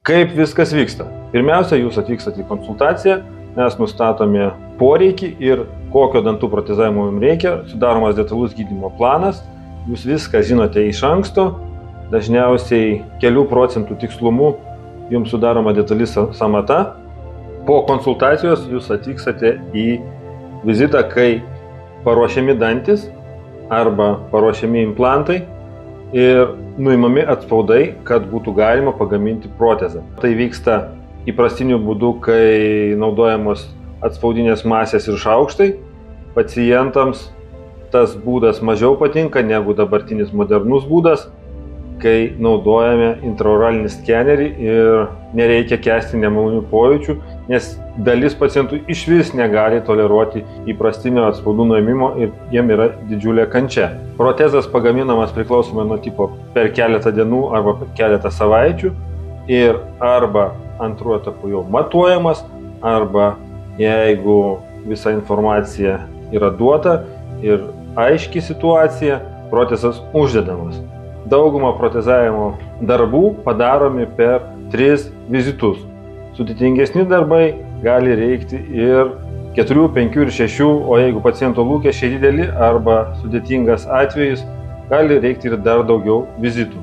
Kaip viskas vyksta? Pirmiausia, jūs atvykstate į konsultaciją, mes nustatome poreikį ir kokio dantų protezavimo jums reikia, sudaromas detalus gydymo planas, jūs viską žinote iš anksto, dažniausiai kelių procentų tikslumu jums sudaroma detali sąmata. Po konsultacijos jūs atvykstate į vizitą, kai paruošiami dantis arba paruošiami implantai ir nuimami atspaudai, kad būtų galima pagaminti protezą. Tai vyksta įprastiniu būdu, kai naudojamos atspaudinės masės ir šaukštai. Pacientams tas būdas mažiau patinka negu dabartinis modernus būdas, kai naudojame intraoralinį skenerį ir nereikia kęsti nemalonių pojūčių, nes dalis pacientų išvis negali toleruoti įprastinio atspaudų nuėmimo ir jiem yra didžiulė kančia. Protezas pagaminamas priklausomai nuo tipo per keletą dienų arba per keletą savaičių ir arba antruoju etapu jau matuojamas, arba jeigu visa informacija yra duota ir aiški situacija, protezas uždedamas. Daugumą protezavimo darbų padaromi per 3 vizitus. Sudėtingesni darbai gali reikti ir 4, 5 ir 6, o jeigu paciento lūkesčiai dideli arba sudėtingas atvejis, gali reikti ir dar daugiau vizitų.